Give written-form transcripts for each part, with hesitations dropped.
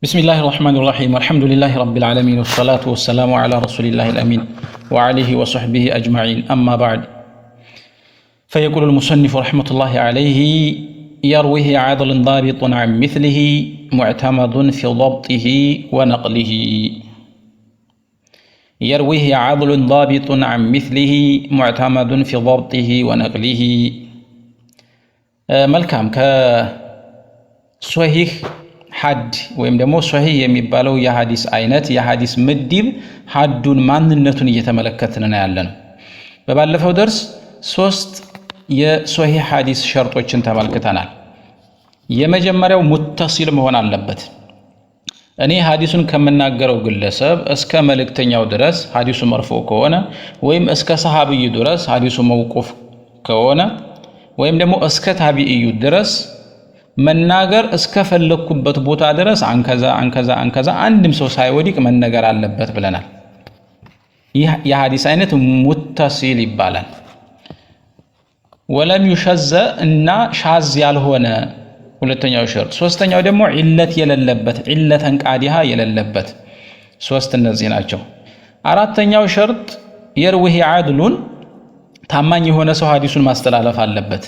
بسم الله الرحمن الرحيم والحمد لله رب العالمين والصلاة والسلام على رسول الله الأمين وعليه وصحبه أجمعين أما بعد فيقول المصنف رحمة الله عليه يرويه عدل ضابط عن مثله معتمد في ضبطه ونقله يرويه عدل ضابط عن مثله معتمد في ضبطه ونقله ملكام كصحيح ሐድ ወይም ደግሞ ሶሂህ የሚባለው የሐዲስ አይነት የሐዲስ ምድብ ሐዱን ማንነቱን እየተመለከትን ነው ያለነው። በባለፈው ደርስ 3 የሶሂህ ሐዲስ ሸርጦችን ተመልክተናል። የመጀመሪያው ሙተሲል መሆን አለበት። እኔ ሐዲሱን ከመናገረው ግለሰብ እስከ መልእክተኛው ድረስ ሐዲሱ መርፉዕ ከሆነ ወይም እስከ ሰሃቢዩ ድረስ ሐዲሱ መውቁፍ ከሆነ ወይም ደግሞ እስከ ታቢዒዩ ድረስ መናገር እስከፈለኩበት ቦታ ድረስ አንከዛ አንድም ሰው ሳይወድቅ መነገር አለበት ብለናል። ይህ የሐዲስ አይነት ሙተሲል ይባላል። ወለም ይሸዘ እና ሻዝ ያልሆነ ሁለተኛው ሸርጥ። ሶስተኛው ደግሞ ዒለት የሌለበት ዒለተን ቃዲሃ የሌለበት። ሶስት እነዚህ ናቸው። አራተኛው ሸርጥ የርዊህ ዓድሉን ታማኝ የሆነ ሰው ሐዲሱን ማስተላለፍ አለበት።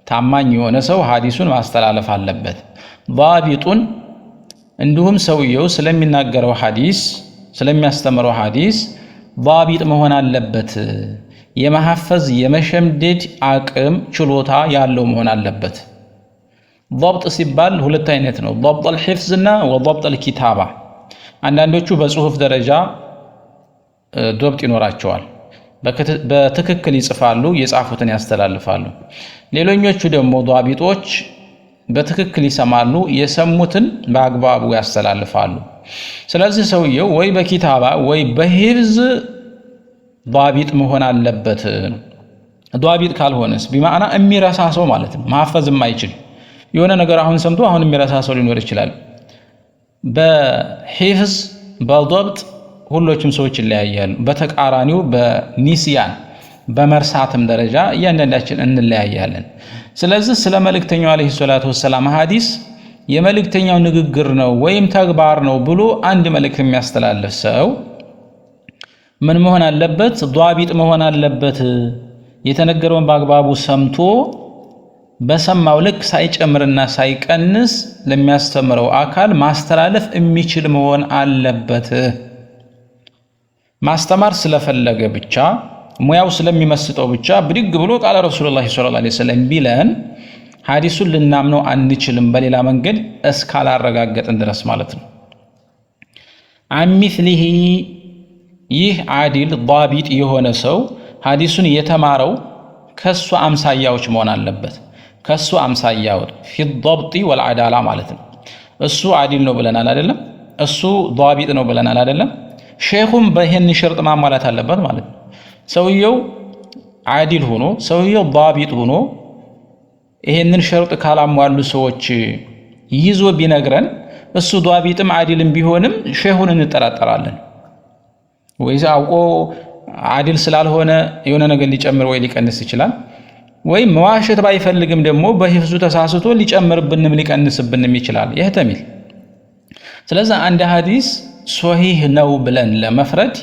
ታማኝ የሆነ ሰው ሐዲሱን ማስተላለፍ አለበት። ضابጡን እንዲሁም ሰውየው ስለሚናገረው ሐዲስ ስለሚያስተምረው ሐዲስ ضابጥ መሆን አለበት። የመሐፈዝ የመሸምደድ አቅም ችሎታ ያለው መሆን አለበት። ضبጥ ሲባል ሁለት አይነት ነው። ضبط الحفظ እና وضبط الكتابة። አንዳንዶቹ በጽሁፍ ደረጃ ضبጥ ይኖራቸዋል። በትክክል ይጽፋሉ፣ የጻፉትን ያስተላልፋሉ። ሌሎኞቹ ደግሞ ዷቢጦች በትክክል ይሰማሉ፣ የሰሙትን በአግባቡ ያስተላልፋሉ። ስለዚህ ሰውየው ወይ በኪታባ ወይ በሂፍዝ ዷቢጥ መሆን አለበት። ዷቢጥ ካልሆነስ ቢማዕና የሚረሳ ሰው ማለት ነው። ማሐፈዝ የማይችል የሆነ ነገር አሁን ሰምቶ አሁን የሚረሳ ሰው ሊኖር ይችላል። በሂፍዝ በضبጥ ሁሎችም ሰዎች ይለያያሉ። በተቃራኒው በኒስያን በመርሳትም ደረጃ እያንዳንዳችን እንለያያለን። ስለዚህ ስለ መልእክተኛው አለይሂ ሰላቱ ወሰላም ሐዲስ የመልእክተኛው ንግግር ነው ወይም ተግባር ነው ብሎ አንድ መልእክት የሚያስተላልፍ ሰው ምን መሆን አለበት? ዷቢጥ መሆን አለበት። የተነገረውን በአግባቡ ሰምቶ በሰማው ልክ ሳይጨምርና ሳይቀንስ ለሚያስተምረው አካል ማስተላለፍ የሚችል መሆን አለበት። ማስተማር ስለፈለገ ብቻ ሙያው ስለሚመስጠው ብቻ ብድግ ብሎ ቃለ ረሱላህ ሰለላሁ ዐለይሂ ወሰለም ቢለን ሐዲሱን ልናምነው አንችልም፣ በሌላ መንገድ እስካላረጋገጥን ድረስ ማለት ነው። አሚስሊሂ ይህ ዓዲል ዷቢጥ የሆነ ሰው ሐዲሱን የተማረው ከሱ አምሳያዎች መሆን አለበት። ከሱ አምሳያዎች ፊ ضبط والعدالة ማለት ነው። እሱ ዓዲል ነው ብለናል አይደለም? እሱ ዷቢጥ ነው ብለናል አይደለም? ሼኹም በይህን ሸርጥ ማሟላት አለበት ማለት ነው። ሰውየው ዓዲል ሆኖ ሰውየው ዷቢጥ ሆኖ ይሄንን ሸርጥ ካላሟሉ ሰዎች ይዞ ቢነግረን እሱ ዷቢጥም ዓዲልም ቢሆንም ሼኹን እንጠራጠራለን። ወይስ አውቆ ዓዲል ስላልሆነ የሆነ ነገር ሊጨምር ወይ ሊቀንስ ይችላል። ወይም መዋሸት ባይፈልግም ደግሞ በሂፍዙ ተሳስቶ ሊጨምርብንም ሊቀንስብንም ይችላል። ይህተሚል። ስለዚህ አንድ ሐዲስ ሶሂህ ነው ብለን ለመፍረድ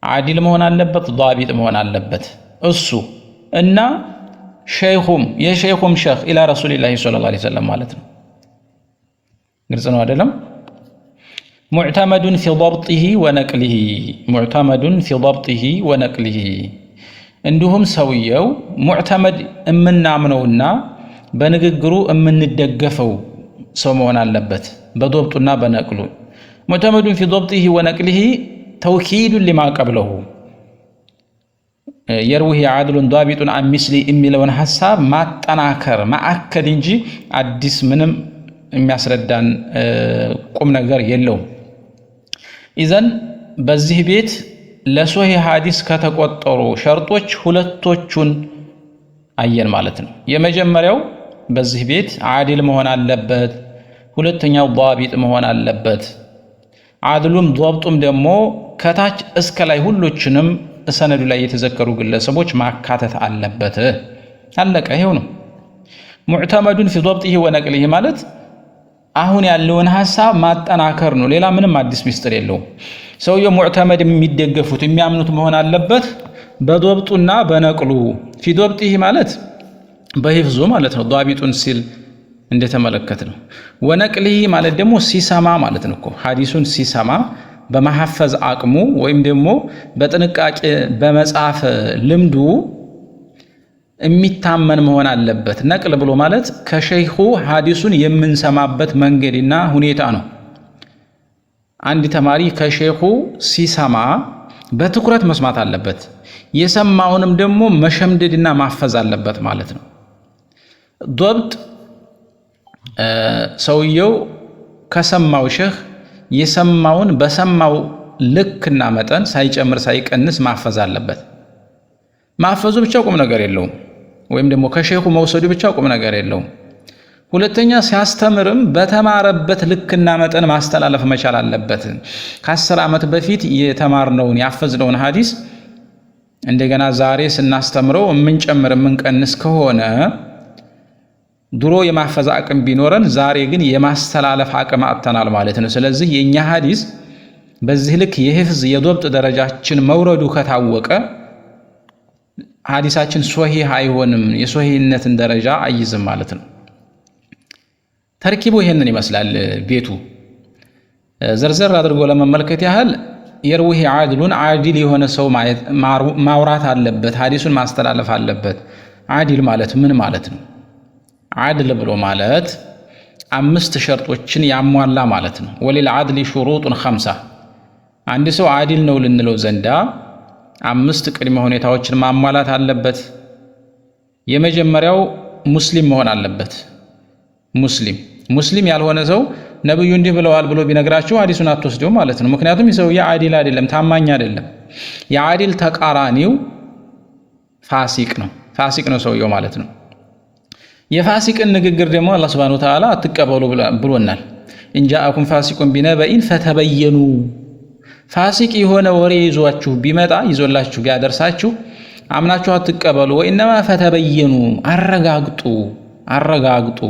ዓዲል መሆን አለበት፣ ዷቢጥ መሆን አለበት እሱ እና ሸይኹም የሸይኹም ሸኽ ኢላ ረሱሊላሂ ሰለላሁ ዐለይሂ ወሰለም ማለት ነው። ግልጽ ነው አይደለም? ሙዕተመዱን ፊ ضبطه ወነቅሊሂ ሙዕተመዱን ፊ ضبطه ወነቅሊሂ እንዲሁም ሰውየው ሙዕተመድ የምናምነውና በንግግሩ የምንደገፈው ሰው መሆን አለበት በضبጡና በነቅሉ። ሙዕተመዱን ፊ ضبطه ወነቅሊሂ ተውኪዱን ሊማ ቀብለሁ የርዊህ ዓድሉን ዷቢጡን አን ሚስሊ የሚለውን ሐሳብ ማጠናከር ማዕከድ እንጂ አዲስ ምንም የሚያስረዳን ቁም ነገር የለውም። ኢዘን በዚህ ቤት ለሶሂህ ሐዲስ ከተቆጠሩ ሸርጦች ሁለቶቹን አየን ማለት ነው። የመጀመሪያው በዚህ ቤት ዓዲል መሆን አለበት፣ ሁለተኛው ዷቢጥ መሆን አለበት። ዓድሉም ضبጡም ደግሞ ከታች እስከ ላይ ሁሎችንም ሰነዱ ላይ የተዘከሩ ግለሰቦች ማካተት አለበት። አለቀ። ይሄው ነው። ሙዕተመዱን ፊ ضبطه ወነቅሊሂ ማለት አሁን ያለውን ሐሳብ ማጠናከር ነው። ሌላ ምንም አዲስ ሚስጥር የለውም። ሰውየው ሙዕተመድ የሚደገፉት የሚያምኑት መሆን አለበት በዶብጡና በነቅሉ ፊ ዶብጢህ ማለት በሂፍዙ ማለት ነው። ዷቢጡን ሲል እንደተመለከት ነው። ወነቅሊህ ማለት ደግሞ ሲሰማ ማለት ነው እኮ ሐዲሱን ሲሰማ በማሐፈዝ አቅሙ ወይም ደግሞ በጥንቃቄ በመጻፍ ልምዱ የሚታመን መሆን አለበት። ነቅል ብሎ ማለት ከሸይኹ ሐዲሱን የምንሰማበት መንገድና ሁኔታ ነው። አንድ ተማሪ ከሸይኹ ሲሰማ በትኩረት መስማት አለበት። የሰማውንም ደግሞ መሸምደድና ማፈዝ አለበት ማለት ነው። ዶብጥ ሰውየው ከሰማው ሸህ የሰማውን በሰማው ልክና መጠን ሳይጨምር ሳይቀንስ ማፈዝ አለበት። ማፈዙ ብቻ ቁም ነገር የለውም፣ ወይም ደግሞ ከሼኹ መውሰዱ ብቻ ቁም ነገር የለውም። ሁለተኛ ሲያስተምርም በተማረበት ልክና መጠን ማስተላለፍ መቻል አለበት። ከ10 ዓመት በፊት የተማርነውን ያፈዝነውን ሐዲስ እንደገና ዛሬ ስናስተምረው የምንጨምር የምንቀንስ ከሆነ ድሮ የማፈዝ አቅም ቢኖረን ዛሬ ግን የማስተላለፍ አቅም አጥተናል ማለት ነው። ስለዚህ የኛ ሐዲስ በዚህ ልክ የሂፍዝ የዶብጥ ደረጃችን መውረዱ ከታወቀ ሐዲሳችን ሶሂህ አይሆንም፣ የሶሂህነትን ደረጃ አይዝም ማለት ነው። ተርኪቡ ይሄንን ይመስላል። ቤቱ ዘርዘር አድርጎ ለመመልከት ያህል የርዊህ ዓድሉን ዓዲል የሆነ ሰው ማውራት አለበት፣ ሐዲሱን ማስተላለፍ አለበት። ዓዲል ማለት ምን ማለት ነው? ዓድል ብሎ ማለት 5 ሸርጦችን ያሟላ ማለት ነው። ወሊል ዓድሊ ሹሩጡን 5 አንድ ሰው ዓዲል ነው ልንለው ዘንዳ 5 ቅድመ ሁኔታዎችን ማሟላት አለበት። የመጀመሪያው ሙስሊም መሆን አለበት። ሙስሊም ያልሆነ ሰው ነብዩ እንዲህ ብለዋል ብሎ ቢነግራችሁ ሐዲሱን አትወስደው ማለት ነው። ምክንያቱም ይህ ሰውዬ ዓዲል አይደለም፣ ታማኝ አይደለም። የዓዲል ተቃራኒው ፋሲቅ ነው ሰውየው ማለት ነው። የፋሲቅን ንግግር ደግሞ አላህ Subhanahu Wa Ta'ala አትቀበሉ ብሎናል። እንጃአኩም ፋሲቁን ቢነበኢን ፈተበየኑ ፋሲቅ የሆነ ወሬ ይዞላችሁ ቢያደርሳችሁ አምናችሁ አትቀበሉ። ወኢነማ ፈተበየኑ አረጋግጡ።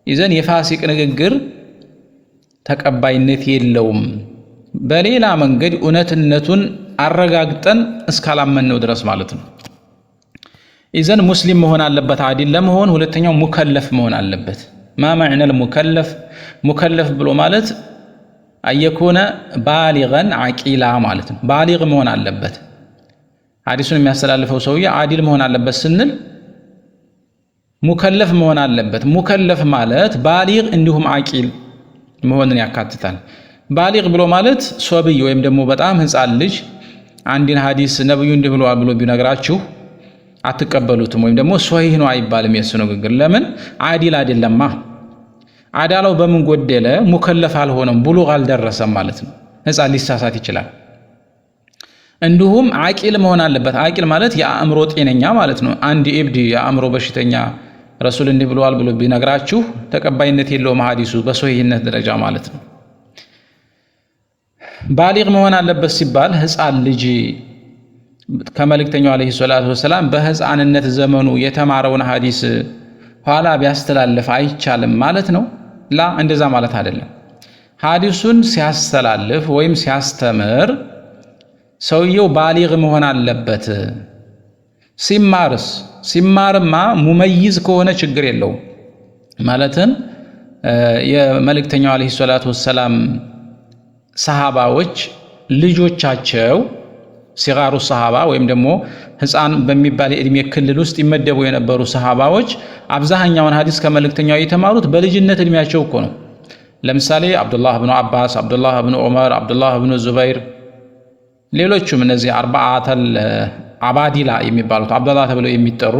ይዘን የፋሲቅ ንግግር ተቀባይነት የለውም። በሌላ መንገድ እውነትነቱን አረጋግጠን እስካላመነው ድረስ ማለት ነው። ይዘን ሙስሊም መሆን አለበት ዓዲል ለመሆን። ሁለተኛው ሙከለፍ መሆን አለበት። ማ መዕነል ሙከለፍ ብሎ ማለት አየኮነ ባሊገን ዓቂላ ማለት ነው። ባሊግ መሆን አለበት። ሐዲሱን የሚያስተላልፈው ሰውዬ ዓዲል መሆን አለበት ስንል ሙከለፍ መሆን አለበት። ሙከለፍ ማለት ባሊግ እንዲሁም ዓቂል መሆንን ያካትታል። ባሊግ ብሎ ማለት ሶብይ ወይም ደግሞ በጣም ሕፃን ልጅ አንድን ሐዲስ ነብዩ እንዲህ ብለዋል ብሎ ቢነግራችሁ አትቀበሉትም፣ ወይም ደግሞ ሶሂህ ነው አይባልም። የሱ ንግግር ለምን ዓዲል አይደለማ። አዳላው በምን ጎደለ? ሙከለፍ አልሆነም፣ ብሉግ አልደረሰም ማለት ነው። ሕፃን ሊሳሳት ይችላል። እንዲሁም ዓቂል መሆን አለበት። ዓቂል ማለት የአእምሮ ጤነኛ ማለት ነው። አንድ ኢብድ የአእምሮ በሽተኛ ረሱል እንዲህ ብለዋል ብሎ ቢነግራችሁ ተቀባይነት የለውም ሐዲሱ በሶሂህነት ደረጃ ማለት ነው። ባሊግ መሆን አለበት ሲባል ሕፃን ልጅ ከመልእክተኛው አለይሂ ሰላቱ ወሰላም በሕፃንነት ዘመኑ የተማረውን ሐዲስ ኋላ ቢያስተላልፍ አይቻልም ማለት ነው። ላ እንደዛ ማለት አይደለም። ሐዲሱን ሲያስተላልፍ ወይም ሲያስተምር ሰውየው ባሊግ መሆን አለበት። ሲማርማ ሙመይዝ ከሆነ ችግር የለውም። ማለትም የመልእክተኛው አለይሂ ሰላቱ ወሰላም ሰሃባዎች ልጆቻቸው ሲጋሩ ሰሃባ ወይም ደግሞ ሕፃን በሚባል የእድሜ ክልል ውስጥ ይመደቡ የነበሩ ሰሃባዎች አብዛኛውን ሐዲስ ከመልእክተኛው የተማሩት በልጅነት እድሜያቸው እኮ ነው። ለምሳሌ አብዱላህ ብኑ አባስ፣ አብዱላህ ብኑ ዑመር፣ አብዱላህ ብኑ ዙበይር፣ ሌሎቹም እነዚህ አርባዓተል አባዲላ የሚባሉት አብዱላህ ተብለው የሚጠሩ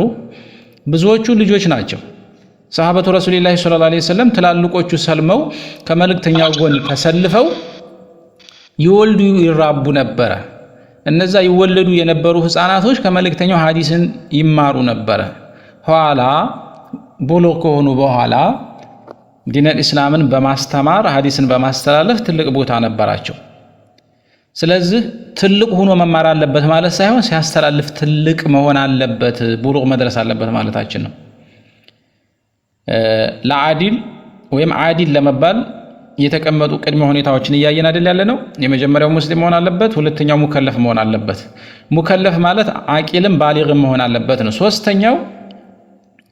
ብዙዎቹ ልጆች ናቸው። ሰሃበቱ ረሱልላህ ሰለላሁ ዐለይሂ ወሰለም ትላልቆቹ ሰልመው ከመልእክተኛው ጎን ተሰልፈው ይወልዱ ይራቡ ነበረ። እነዛ ይወለዱ የነበሩ ህፃናቶች ከመልእክተኛው ሐዲስን ይማሩ ነበረ። ኋላ ቦሎ ከሆኑ በኋላ ዲነል ኢስላምን በማስተማር ሐዲስን በማስተላለፍ ትልቅ ቦታ ነበራቸው። ስለዚህ ትልቅ ሆኖ መማር አለበት ማለት ሳይሆን ሲያስተላልፍ ትልቅ መሆን አለበት፣ ቡሉግ መድረስ አለበት ማለታችን ነው። ለዓዲል ወይም ዓዲል ለመባል የተቀመጡ ቅድመ ሁኔታዎችን እያየን አይደል ያለነው። የመጀመሪያው ሙስሊም መሆን አለበት፣ ሁለተኛው ሙከለፍ መሆን አለበት። ሙከለፍ ማለት አቂልም ባሊግም መሆን አለበት ነው። ሶስተኛው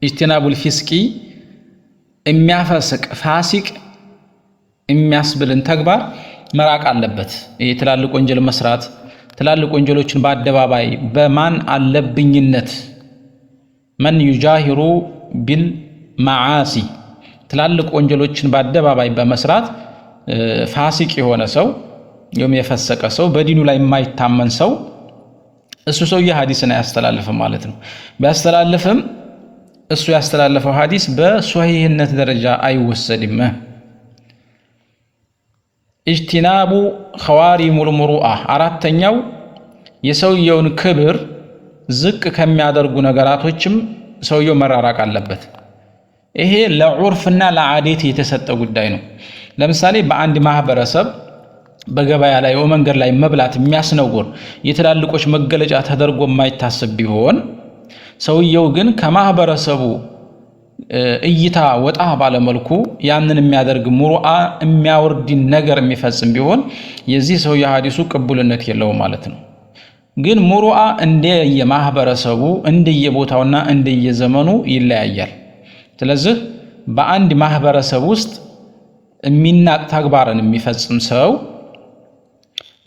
ኢጅቲናቡል ፊስቂ የሚያፈስቅ ፋሲቅ የሚያስብልን ተግባር መራቅ አለበት። ይሄ ትላልቅ ወንጀል መስራት፣ ትላልቅ ወንጀሎችን በአደባባይ በማን አለብኝነት መን ዩጃሂሩ ቢልመዓሲ ትላልቅ ወንጀሎችን በአደባባይ በመስራት ፋሲቅ የሆነ ሰው ወይም የፈሰቀ ሰው በዲኑ ላይ የማይታመን ሰው እሱ ሰውዬ ሐዲስን አያስተላልፍም ማለት ነው። ቢያስተላልፍም እሱ ያስተላለፈው ሐዲስ በሶሂህነት ደረጃ አይወሰድም። ኢጅቲናቡ ኸዋሪሙል ሙሩአ አራተኛው የሰውየውን ክብር ዝቅ ከሚያደርጉ ነገራቶችም ሰውየው መራራቅ አለበት። ይሄ ለዑርፍና ለዓዴት የተሰጠ ጉዳይ ነው። ለምሳሌ በአንድ ማህበረሰብ በገበያ ላይ ወመንገድ ላይ መብላት የሚያስነውር የትላልቆች መገለጫ ተደርጎ የማይታሰብ ቢሆን ሰውየው ግን ከማህበረሰቡ እይታ ወጣ ባለመልኩ ያንን የሚያደርግ ሙሩአ የሚያወርድ ነገር የሚፈጽም ቢሆን የዚህ ሰው የሐዲሱ ቅቡልነት የለውም ማለት ነው። ግን ሙሩአ እንደየማህበረሰቡ እንደየቦታውና እንደየዘመኑ ይለያያል። ስለዚህ በአንድ ማህበረሰብ ውስጥ የሚናቅ ተግባርን የሚፈጽም ሰው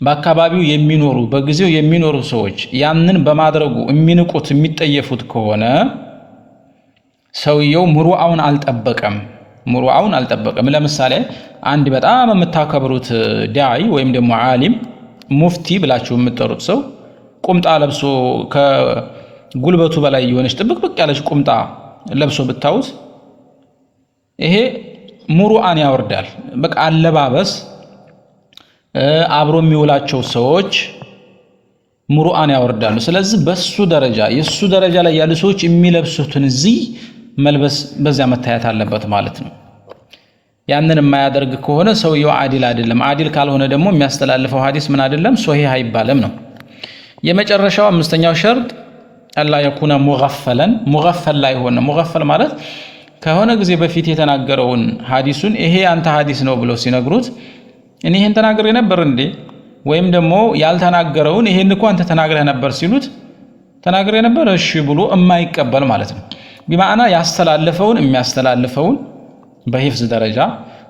በአካባቢው የሚኖሩ በጊዜው የሚኖሩ ሰዎች ያንን በማድረጉ የሚንቁት የሚጠየፉት ከሆነ ሰውየው ሙሩአውን አልጠበቀም። ለምሳሌ አንድ በጣም የምታከብሩት ዳዒ ወይም ደግሞ ዓሊም ሙፍቲ ብላችሁ የምትጠሩት ሰው ቁምጣ ለብሶ ከጉልበቱ በላይ የሆነች ጥብቅብቅ ያለች ቁምጣ ለብሶ ብታዩት ይሄ ሙሩአን ያወርዳል። በቃ አለባበስ አብሮ የሚውላቸው ሰዎች ሙሩአን ያወርዳሉ። ስለዚህ በሱ ደረጃ የሱ ደረጃ ላይ ያሉ ሰዎች የሚለብሱትን እዚህ መልበስ በዚያ መታየት አለበት ማለት ነው። ያንን የማያደርግ ከሆነ ሰውየው ዓዲል አይደለም። ዓዲል ካልሆነ ደግሞ የሚያስተላልፈው ሐዲስ ምን አይደለም ሶሂህ አይባልም ነው። የመጨረሻው አምስተኛው ሸርጥ አላ የኩነ ሙገፈል ላይ ሆነ። ሙገፈል ማለት ከሆነ ጊዜ በፊት የተናገረውን ሐዲሱን ይሄ አንተ ሐዲስ ነው ብለው ሲነግሩት እኔ ይሄን ተናግሬ ነበር እንዴ ወይም ደግሞ ያልተናገረውን ይሄን እኮ አንተ ተናግረህ ነበር ሲሉት ተናግሬ ነበር እሺ ብሎ የማይቀበል ማለት ነው። ቢማዕና ያስተላልፈውን የሚያስተላልፈውን በሂፍዝ ደረጃ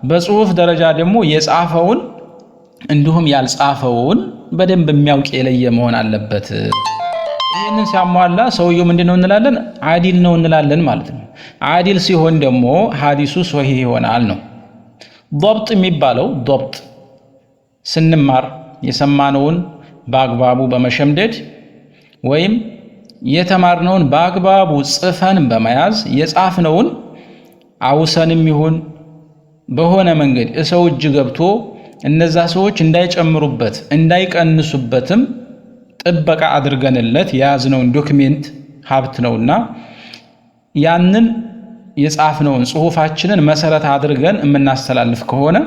በጽሁፍ ደረጃ ደግሞ የጻፈውን እንዲሁም ያልጻፈውን በደንብ የሚያውቅ የለየ መሆን አለበት። ይህንን ሲያሟላ ሰውየው ምንድነው እንላለን? ዓዲል ነው እንላለን ማለት ነው። ዓዲል ሲሆን ደግሞ ሐዲሱ ሶሂህ ይሆናል ነው። ضبጥ የሚባለው ضبጥ ስንማር የሰማነውን በአግባቡ በመሸምደድ ወይም የተማርነውን በአግባቡ ጽፈን በመያዝ የጻፍነውን አውሰንም ይሁን በሆነ መንገድ ሰው እጅ ገብቶ እነዛ ሰዎች እንዳይጨምሩበት እንዳይቀንሱበትም ጥበቃ አድርገንለት የያዝነውን ዶክሜንት ሀብት ነውና ያንን የጻፍነውን ጽሁፋችንን መሰረት አድርገን የምናስተላልፍ ከሆነ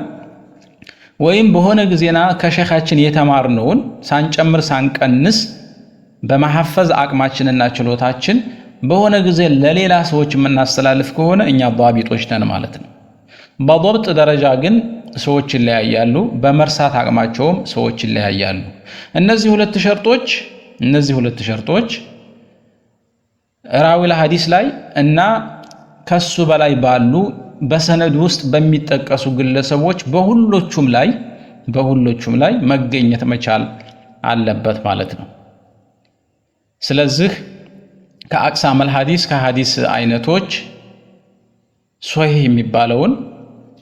ወይም በሆነ ጊዜና ከሸኻችን የተማርነውን ሳንጨምር ሳንቀንስ በማሐፈዝ አቅማችንና ችሎታችን በሆነ ጊዜ ለሌላ ሰዎች የምናስተላልፍ ከሆነ እኛ ዷቢጦች ነን ማለት ነው። በضبጥ ደረጃ ግን ሰዎች ይለያያሉ፣ በመርሳት አቅማቸውም ሰዎች ይለያያሉ። እነዚህ ሁለት ሸርጦች ራዊ ለሐዲስ ላይ እና ከሱ በላይ ባሉ በሰነድ ውስጥ በሚጠቀሱ ግለሰቦች በሁሎቹም ላይ መገኘት መቻል አለበት ማለት ነው። ስለዚህ ከአቅሳመል ሐዲስ ከሐዲስ አይነቶች ሶሂህ የሚባለውን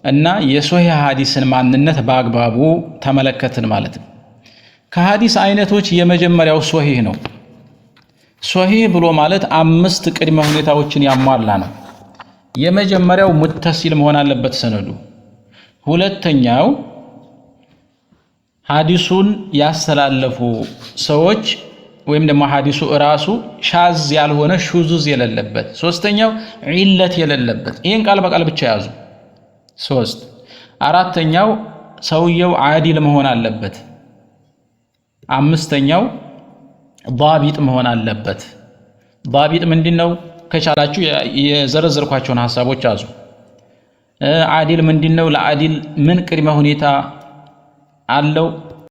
እና የሶሂህ ሐዲስን ማንነት በአግባቡ ተመለከትን ማለት ነው። ከሐዲስ አይነቶች የመጀመሪያው ሶሂህ ነው። ሶሂህ ብሎ ማለት 5 ቅድመ ሁኔታዎችን ያሟላ ነው። የመጀመሪያው ሙተሲል መሆን አለበት ሰነዱ። ሁለተኛው ሐዲሱን ያስተላለፉ ሰዎች ወይም ደግሞ ሐዲሱ ራሱ ሻዝ ያልሆነ ሹዙዝ የሌለበት። ሶስተኛው ዒለት የሌለበት። ይሄን ቃል በቃል ብቻ ያዙ። 3 አራተኛው ሰውየው ዓዲል መሆን አለበት። 5ኛው ዷቢጥ መሆን አለበት። ዷቢጥ ምንድነው? ከቻላችሁ የዘረዘርኳቸውን ሐሳቦች ያዙ። ዓዲል ምንድነው? ለዓዲል ምን ቅድመ ሁኔታ አለው?